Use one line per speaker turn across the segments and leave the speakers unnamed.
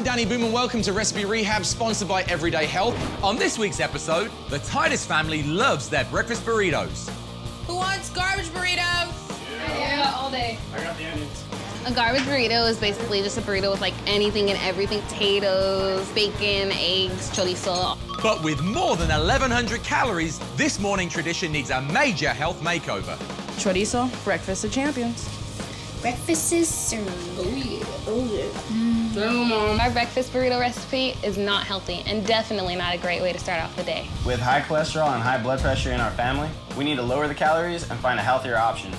I'm Danny Boom and welcome to Recipe Rehab, sponsored by Everyday Health. On this week's episode, the Titus family loves their breakfast burritos.
Who wants garbage burritos?
Yeah, all day.
I got the onions.
A garbage burrito is basically just a burrito with like anything and everything. Potatoes, bacon, eggs, chorizo.
But with more than 1,100 calories, this morning tradition needs a major health makeover.
Chorizo, breakfast of champions.
Breakfast is served.
Oh yeah. Our breakfast burrito recipe is not healthy and definitely not a great way to start off the day.
With high cholesterol and high blood pressure in our family, we need to lower the calories and find a healthier option.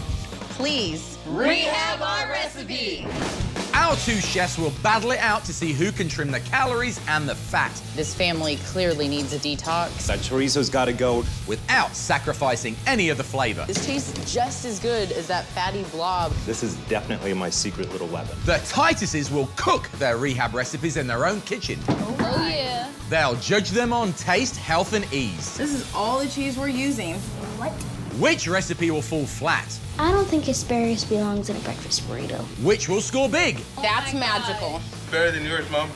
Please, rehab our recipe.
Our two chefs will battle it out to see who can trim the calories and the fat.
This family clearly needs a detox.
That chorizo's got to go
Without sacrificing any of the flavor.
This tastes just as good as that fatty blob.
This is definitely my secret little weapon.
The Tituses will cook their rehab recipes in their own kitchen.
Oh yeah.
They'll judge them on taste, health, and ease.
This is all the cheese we're using.
What?
Which recipe will fall flat?
I don't think asparagus belongs in a breakfast burrito.
Which will score big?
That's magical.
Better than yours, Mom.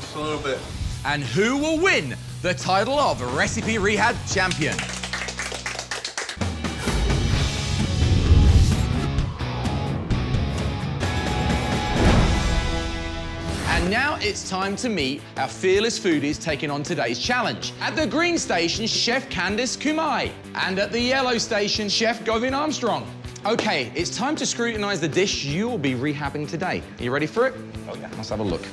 Just a little bit.
And who will win the title of Recipe Rehab Champion? And now it's time to meet our fearless foodies taking on today's challenge. At the green station, Chef Candice Kumai. And at the yellow station, Chef Govin Armstrong. Okay, it's time to scrutinize the dish you will be rehabbing today. Are you ready for it?
Oh, yeah.
Let's have a look.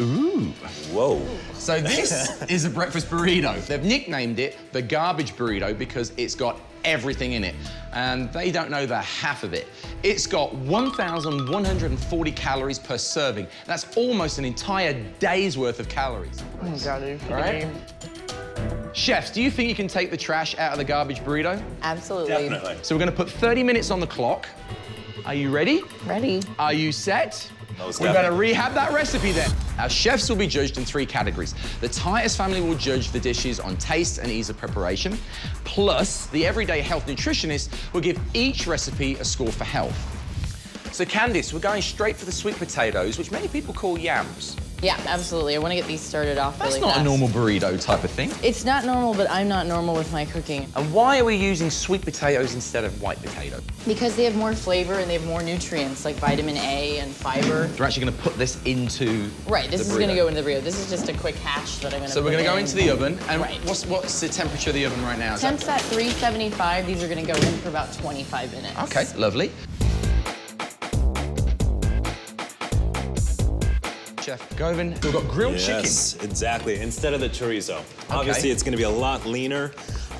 Ooh.
Whoa.
So this is a breakfast burrito. They've nicknamed it the garbage burrito because it's got everything in it. And they don't know the half of it. It's got 1,140 calories per serving. That's almost an entire day's worth of calories.
Oh my God, are you
All right? Chefs, do you think you can take the trash out of the garbage burrito?
Absolutely.
Definitely.
So we're gonna put 30 minutes on the clock. Are you ready?
Ready.
Are you set?
Most
We better
definitely.
rehab that recipe then. Our chefs will be judged in 3 categories. The Titus family will judge the dishes on taste and ease of preparation. Plus, the everyday health nutritionist will give each recipe a score for health. So Candice, we're going straight for the sweet potatoes, which many people call yams.
Yeah, absolutely. I want to get these started off
That's
really
not
fast.
a normal burrito type of thing.
It's not normal, but I'm not normal with my cooking.
And why are we using sweet potatoes instead of white potato?
Because they have more flavor and they have more nutrients like vitamin A and fiber.
We're actually going to put this into
Right, this
the
is going to
burrito.
go into the burrito. This is just a quick hash that I'm going to
So we're going to go into the oven. And
Right.
what's the temperature of the oven right now? Is that-
Temps at 375. These are going to go in for about 25 minutes.
Okay, lovely. Chef Govin, we've got grilled chicken.
Yes, exactly. Instead of the chorizo. Obviously, it's going to be a lot leaner.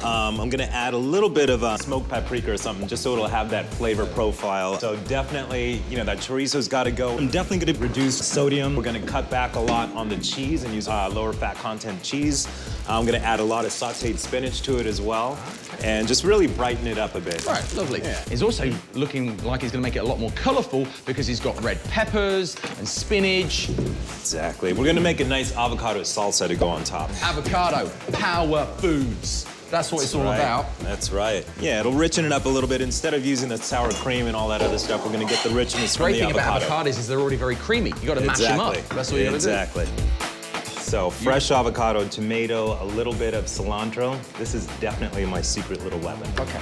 I'm going to add a little bit of smoked paprika or something just so it'll have that flavor profile. So definitely, you know, that chorizo's got to go. I'm definitely going to reduce sodium. We're going to cut back a lot on the cheese and use lower fat content cheese. I'm going to add a lot of sauteed spinach to it as well and just really brighten it up a bit.
Right, lovely.
Yeah.
He's also looking like he's going to make it a lot more colourful because he's got red peppers and spinach.
Exactly. We're going to make a nice avocado salsa to go on top.
Avocado, power foods. That's what it's all about.
That's right. Yeah, it'll richen it up a little bit. Instead of using the sour cream and all that other stuff, we're going to get the richness
The
from
great
the
thing about
avocado.
avocados is they're already very creamy. You got to mash them up. That's what you got to do.
Exactly. So fresh avocado, tomato, a little bit of cilantro. This is definitely my secret little weapon.
Okay.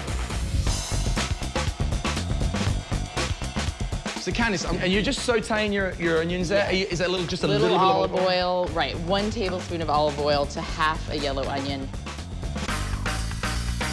So Candice, and you're just sauteing your onions there? Is that just a little bit of
olive oil? Right, 1 tablespoon of olive oil to half a yellow onion.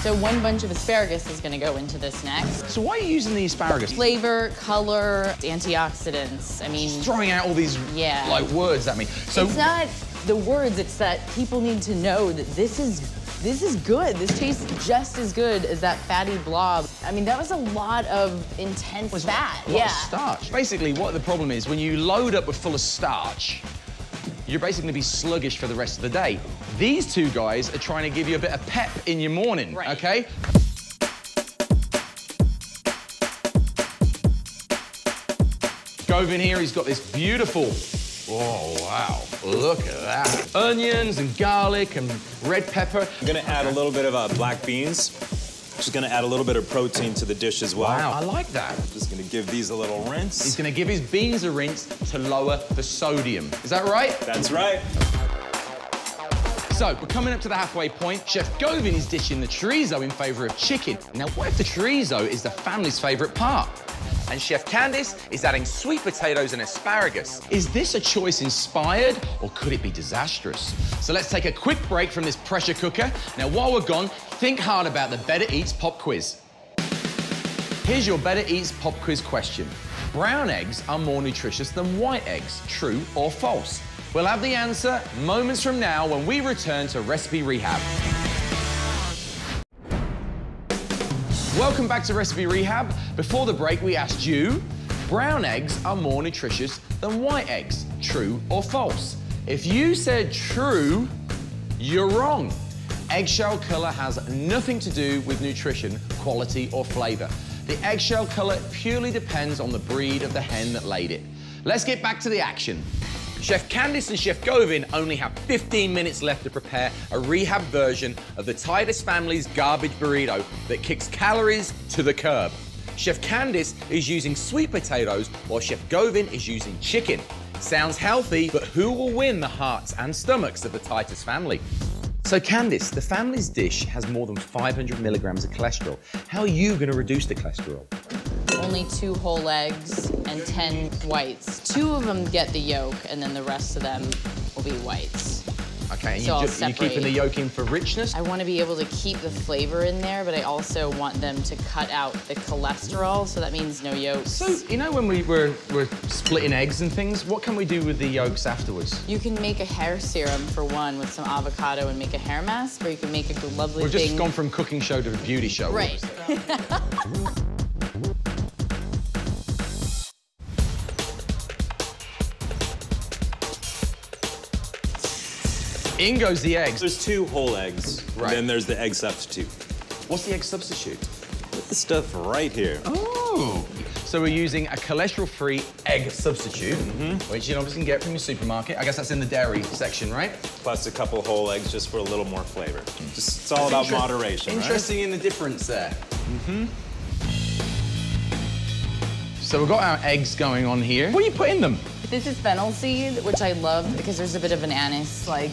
So 1 bunch of asparagus is going to go into this next.
So why are you using the asparagus?
Flavor, color, antioxidants. I mean,
Just throwing out all these like words at me. So
it's not the words, it's that people need to know that this is good. This tastes just as good as that fatty blob. I mean, that was a lot of intense fat.
a lot of starch. Basically, what the problem is, when you load up with full of starch, you're basically going to be sluggish for the rest of the day. These two guys are trying to give you a bit of pep in your morning,
Right.
okay? Govin here, he's got this beautiful, oh, wow, look at that. Onions and garlic and red pepper.
I'm gonna add a little bit of black beans. Just gonna add a little bit of protein to the dish as well.
Wow, I like that.
Just gonna give these a little rinse.
He's gonna give his beans a rinse to lower the sodium. Is that right?
That's right.
So, we're coming up to the halfway point. Chef Govin is ditching the chorizo in favor of chicken. Now, what if the chorizo is the family's favorite part? And Chef Candice is adding sweet potatoes and asparagus. Is this a choice inspired, or could it be disastrous? So let's take a quick break from this pressure cooker. Now, while we're gone, think hard about the Better Eats Pop Quiz. Here's your Better Eats Pop Quiz question. Brown eggs are more nutritious than white eggs, true or false? We'll have the answer moments from now when we return to Recipe Rehab. Welcome back to Recipe Rehab. Before the break, we asked you, brown eggs are more nutritious than white eggs, true or false? If you said true, you're wrong. Eggshell color has nothing to do with nutrition, quality, or flavor. The eggshell color purely depends on the breed of the hen that laid it. Let's get back to the action. Chef Candice and Chef Govin only have 15 minutes left to prepare a rehab version of the Titus family's garbage burrito that kicks calories to the curb. Chef Candice is using sweet potatoes while Chef Govin is using chicken. Sounds healthy, but who will win the hearts and stomachs of the Titus family? So Candice, the family's dish has more than 500 milligrams of cholesterol. How are you going to reduce the cholesterol?
Only 2 whole eggs and 10 whites. 2 of them get the yolk, and then the rest of them will be whites.
Okay, and
So
you're keeping the yolk in for richness?
I want to be able to keep the flavor in there, but I also want them to cut out the cholesterol, so that means no yolks.
So, you know when we're splitting eggs and things, what can we do with the yolks afterwards?
You can make a hair serum, for one, with some avocado and make a hair mask, or you can make a lovely
We've
thing.
just gone from cooking show to a beauty show.
Right.
In goes the eggs.
There's 2 whole eggs,
Right.
and then there's the egg substitute.
What's the egg substitute?
Put the stuff right here.
Oh! So we're using a cholesterol-free egg substitute, which you obviously can get from your supermarket. I guess that's in the dairy section, right?
Plus a couple whole eggs just for a little more flavor. It's all about moderation, right?
Interesting in the difference there. So we've got our eggs going on here. What do you put in them?
This is fennel seed, which I love because there's a bit of an anise-like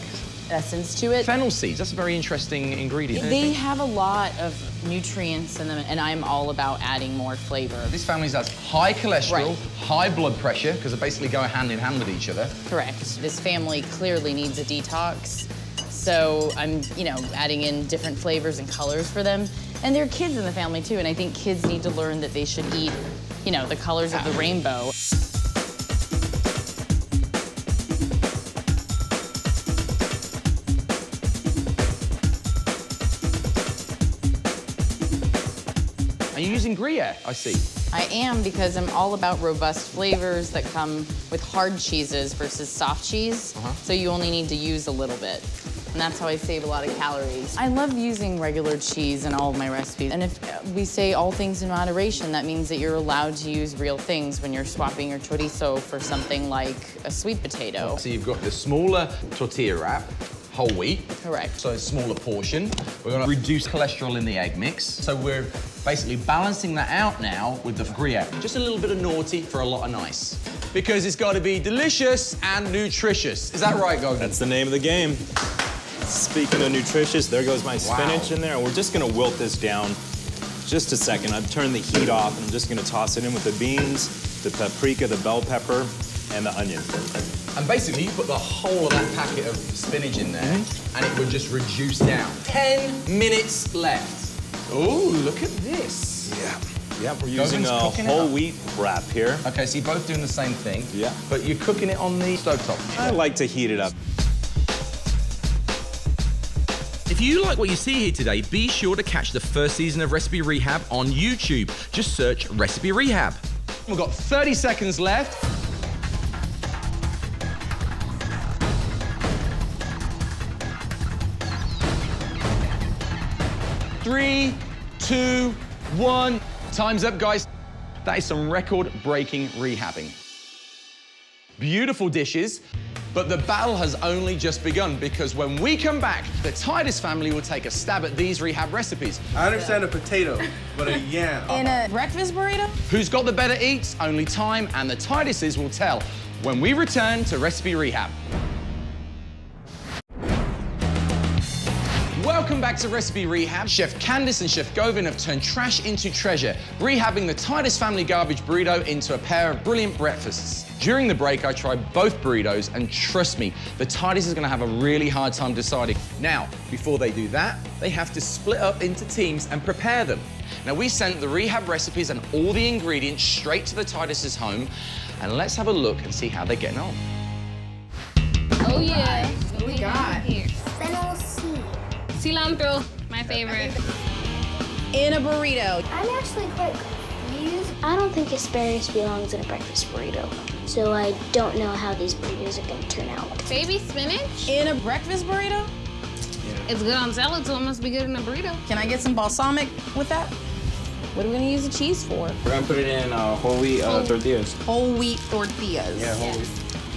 essence to it.
Fennel seeds, that's a very interesting ingredient.
They have a lot of nutrients in them, and I'm all about adding more flavor.
This family has high cholesterol,
Right.
high blood pressure, because they basically go hand in hand with each other.
Correct. This family clearly needs a detox, so I'm, adding in different flavors and colors for them. And there are kids in the family, too, and I think kids need to learn that they should eat, the colors of the rainbow.
Are you using Gruyere, I see?
I am, because I'm all about robust flavors that come with hard cheeses versus soft cheese. So you only need to use a little bit. And that's how I save a lot of calories. I love using regular cheese in all of my recipes. And if we say all things in moderation, that means that you're allowed to use real things when you're swapping your chorizo for something like a sweet potato.
So you've got the smaller tortilla wrap, whole wheat.
Correct.
So a smaller portion. We're gonna reduce cholesterol in the egg mix. So we're basically balancing that out now with the Gruyere. Just a little bit of naughty for a lot of nice. Because it's gotta be delicious and nutritious. Is that right, Gogan?
That's the name of the game. Speaking of nutritious, there goes my spinach in there. We're just gonna wilt this down just a second. I've turned the heat off, and I'm just gonna toss it in with the beans, the paprika, the bell pepper, and the onion.
And basically, you put the whole of that packet of spinach in there, and it would just reduce down. 10 minutes left. Oh, look at this.
Yeah, we're using a whole wheat wrap here.
Okay, so you're both doing the same thing.
Yeah.
But you're cooking it on the stovetop.
I like to heat it up.
If you like what you see here today, be sure to catch the first season of Recipe Rehab on YouTube. Just search Recipe Rehab. We've got 30 seconds left. 3, 2, 1. Time's up, guys. That is some record-breaking rehabbing. Beautiful dishes. But the battle has only just begun, because when we come back, the Titus family will take a stab at these Rehab recipes.
I understand a potato, but a yam.
In a breakfast burrito?
Who's got the better eats? Only time and the Tituses will tell when we return to Recipe Rehab. Welcome back to Recipe Rehab. Chef Candice and Chef Govin have turned trash into treasure, rehabbing the Titus family garbage burrito into a pair of brilliant breakfasts. During the break, I tried both burritos, and trust me, the Titus is gonna have a really hard time deciding. Now, before they do that, they have to split up into teams and prepare them. Now, we sent the Rehab recipes and all the ingredients straight to the Titus's home, and let's have a look and see how they're getting on.
Oh yeah.
What we got?
Here.
Fennel seed.
Cilantro, my favorite.
In a burrito.
I'm actually quite confused. I don't think asparagus belongs in a breakfast burrito, so I don't know how these burritos are going to turn out.
Baby spinach.
In a breakfast burrito?
It's good on salad, so it must be good in a burrito.
Can I get some balsamic with that? What are we gonna use the cheese for?
We're gonna put it in whole wheat tortillas.
Whole wheat tortillas.
Yeah, whole wheat.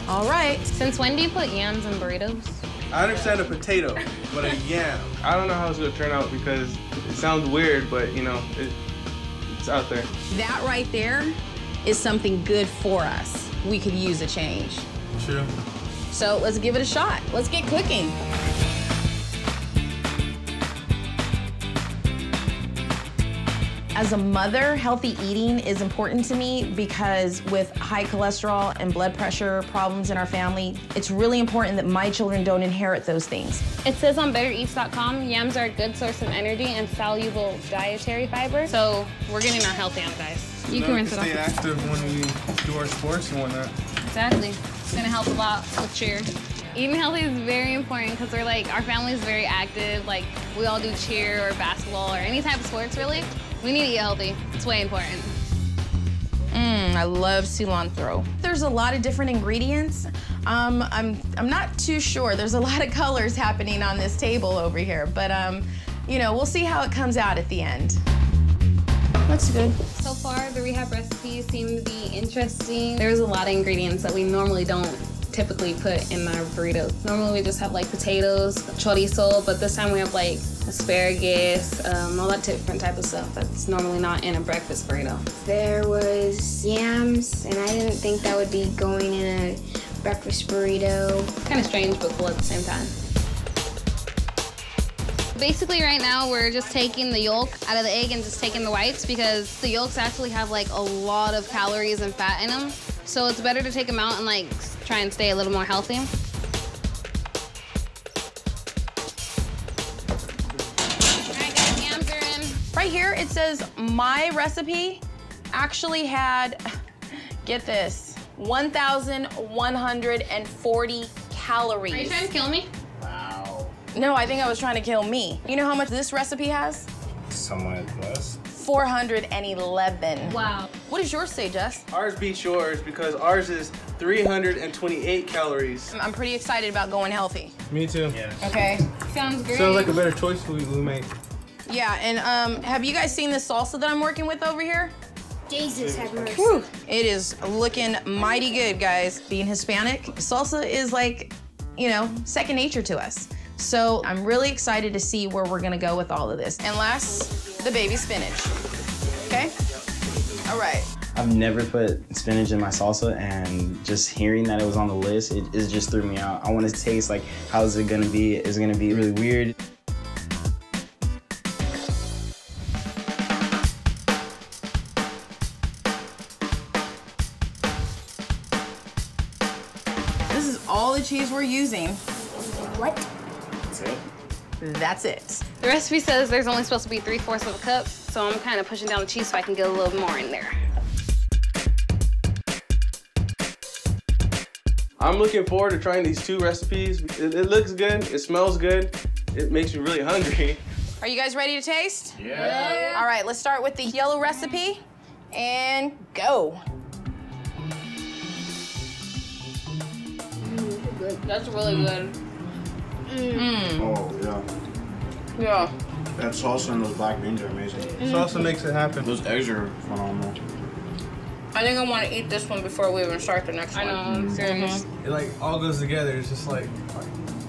All right.
Since when do you put yams in burritos?
I understand a potato, but a yam. I don't know how it's gonna turn out because it sounds weird, but you know, it's out there.
That right there is something good for us. We could use a change.
True.
So let's give it a shot. Let's get cooking. As a mother, healthy eating is important to me because with high cholesterol and blood pressure problems in our family, it's really important that my children don't inherit those things.
It says on bettereats.com, yams are a good source of energy and soluble dietary fiber. So we're getting our health yam, guys. You can rinse it off.
Stay active when we do our sports and whatnot.
Exactly. It's gonna help a lot with cheer. Eating healthy is very important because we're like, our family is very active. Like, we all do cheer or basketball or any type of sports, really. We need to eat healthy. It's way important.
I love cilantro. There's a lot of different ingredients. I'm not too sure. There's a lot of colors happening on this table over here, but you know, we'll see how it comes out at the end. Looks good.
So far, the Rehab recipes seem to be interesting. There's a lot of ingredients that we normally don't typically put in our burritos. Normally we just have like potatoes, chorizo, but this time we have like asparagus, all that different type of stuff that's normally not in a breakfast burrito.
There was yams, and I didn't think that would be going in a breakfast burrito.
Kind of strange, but cool at the same time. Basically right now we're just taking the yolk out of the egg and just taking the whites because the yolks actually have like a lot of calories and fat in them. So it's better to take them out and like try and stay a little more healthy. All right, guys, yams are in.
Right here, it says my recipe actually had, get this, 1,140 calories.
Are you trying to kill me?
No, I think I was trying to kill me. You know how much this recipe has?
Somewhat less.
411.
Wow.
What does yours say, Jess?
Ours beats yours because ours is 328 calories.
I'm pretty excited about going healthy.
Me too.
Yeah.
Okay.
Sounds great.
Sounds like a better choice we make.
Yeah, and have you guys seen the salsa that I'm working with over here?
Jesus have mercy.
Whew. It is looking mighty good, guys. Being Hispanic, salsa is like, you know, second nature to us. So I'm really excited to see where we're gonna go with all of this. And last, the baby spinach. Okay? All right.
I've never put spinach in my salsa, and just hearing that it was on the list, it just threw me out. I want to taste like, how is it gonna be? Is it gonna be really weird?
This is all the cheese we're using.
What?
That's it.
The recipe says there's only supposed to be 3/4 of a cup, so I'm kind of pushing down the cheese so I can get a little more in there.
I'm looking forward to trying these two recipes. It looks good, it smells good, it makes me really hungry.
Are you guys ready to taste? Yeah. All right, let's start with the yellow recipe and go.
That's really good.
Oh, yeah.
Yeah.
That salsa and those black beans are amazing.
Salsa makes it happen.
Those eggs are phenomenal.
I
I think I want to eat this one before we even start the next one.
I know, I'm serious.
It like all goes together. It's just like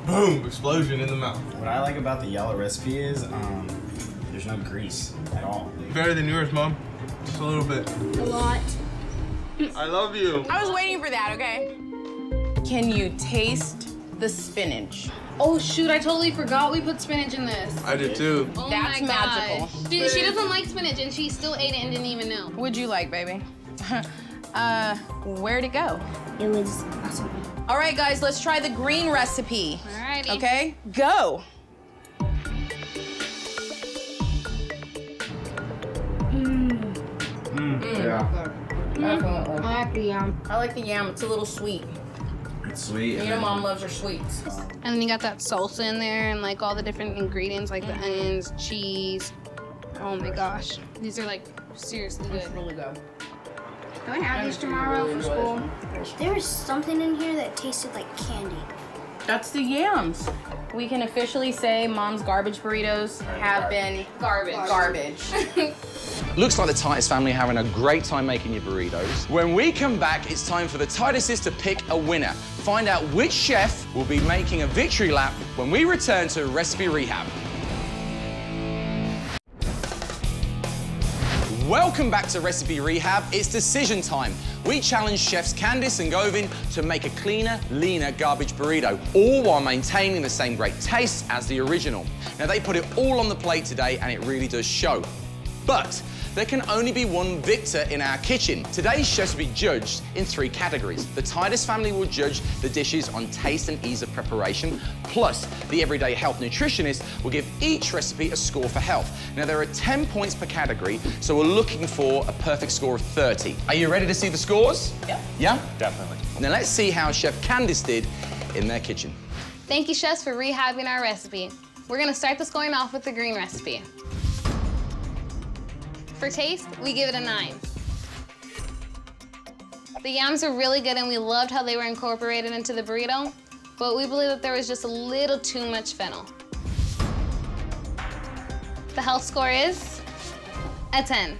boom, explosion in the mouth.
What I like about the yellow recipe is there's no grease at all.
Better than yours, Mom. Just a little bit.
A lot.
I love you.
I was waiting for that, okay? Can you taste the spinach?
Oh shoot, I totally forgot we put spinach in this.
I did too.
Oh
That's
my
magical.
gosh. She doesn't like spinach and she still ate it and didn't even know.
What'd you like, baby? Where'd it go?
It was awesome.
All right, guys, let's try the green recipe.
Alrighty.
Okay, go.
Yeah.
Definitely.
I like the yam.
I like the yam. It's a little sweet.
It's sweet.
You know, Mom loves her sweets.
And then you got that salsa in there and like all the different ingredients like the onions, cheese. Oh my gosh. These are like seriously good.
It's really good.
Do I have these tomorrow for school?
There was something in here that tasted like candy.
That's the yams. We can officially say Mom's garbage burritos have been garbage.
Looks like the Titus family are having a great time making your burritos. When we come back, it's time for the Tituses to pick a winner. Find out which chef will be making a victory lap when we return to Recipe Rehab. Welcome back to Recipe Rehab. It's decision time. We challenge chefs Candice and Govin to make a cleaner, leaner garbage burrito, all while maintaining the same great taste as the original. Now, they put it all on the plate today, and it really does show. But there can only be one victor in our kitchen. Today's chefs will be judged in 3 categories. The Titus family will judge the dishes on taste and ease of preparation, plus the everyday health nutritionist will give each recipe a score for health. Now, there are 10 points per category, so we're looking for a perfect score of 30. Are you ready to see the scores?
Yeah.
Yeah?
Definitely.
Now, let's see how Chef Candice did in their kitchen.
Thank you, chefs, for rehabbing our recipe. We're gonna start the scoring off with the green recipe. For taste, we give it a 9. The yams are really good and we loved how they were incorporated into the burrito, but we believe that there was just a little too much fennel. The health score is a 10.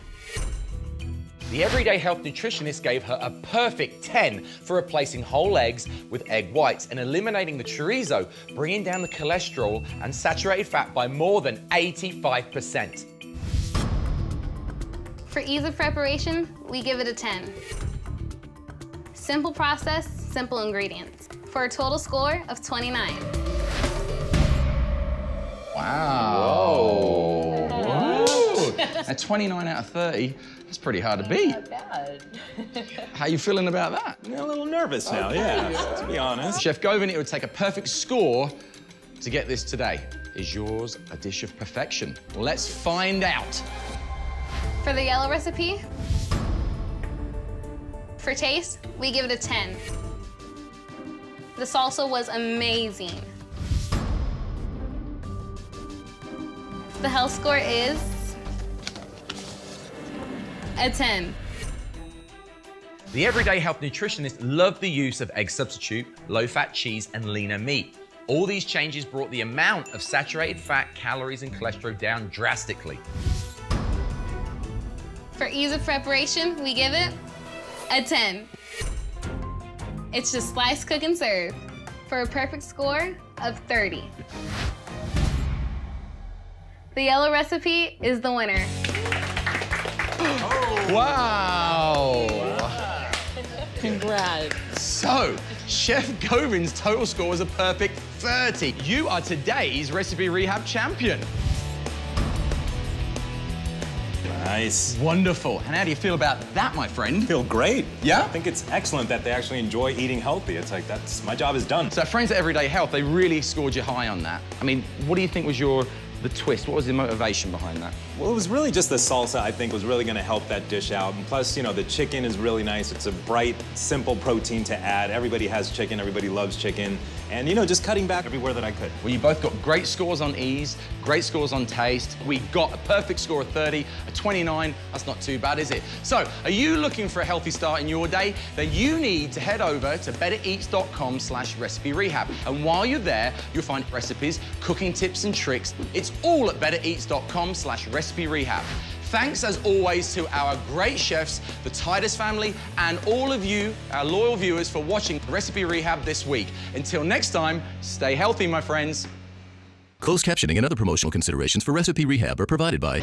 The everyday health nutritionist gave her a perfect 10 for replacing whole eggs with egg whites and eliminating the chorizo, bringing down the cholesterol and saturated fat by more than 85%.
For ease of preparation, we give it a 10. Simple process, simple ingredients. For a total score of 29.
Wow. Whoa. A 29 out of 30, that's pretty hard to beat.
Not bad.
How you feeling about that?
I'm a little nervous now, yeah, to be honest.
Chef Govin, it would take a perfect score to get this today. Is yours a dish of perfection? Let's find out.
For the yellow recipe, for taste, we give it a 10. The salsa was amazing. The health score is a 10.
The everyday health nutritionist loved the use of egg substitute, low-fat cheese, and leaner meat. All these changes brought the amount of saturated fat, calories, and cholesterol down drastically.
For ease of preparation, we give it a 10. It's just slice, cook, and serve for a perfect score of 30. The yellow recipe is the winner.
Wow.
Congrats.
So, Chef Govin's total score was a perfect 30. You are today's Recipe Rehab champion.
Nice.
Wonderful. And how do you feel about that, my friend?
Feel great.
Yeah?
I think it's excellent that they actually enjoy eating healthy. It's like, my job is done.
So friends at Everyday Health, they really scored you high on that. I mean, what do you think was the twist? What was the motivation behind that?
Well, it was really just the salsa, I think, was really gonna help that dish out. And plus, you know, the chicken is really nice. It's a bright, simple protein to add. Everybody has chicken, everybody loves chicken. And, you know, just cutting back everywhere that I could.
Well, you both got great scores on ease, great scores on taste. We got a perfect score of 30, a 29. That's not too bad, is it? So, are you looking for a healthy start in your day? Then you need to head over to bettereats.com/recipe rehab. And while you're there, you'll find recipes, cooking tips and tricks. It's all at bettereats.com/recipe rehab. Thanks as always to our great chefs, the Titus family, and all of you, our loyal viewers, for watching Recipe Rehab this week. Until next time, stay healthy, my friends.
Closed captioning and other promotional considerations for Recipe Rehab are provided by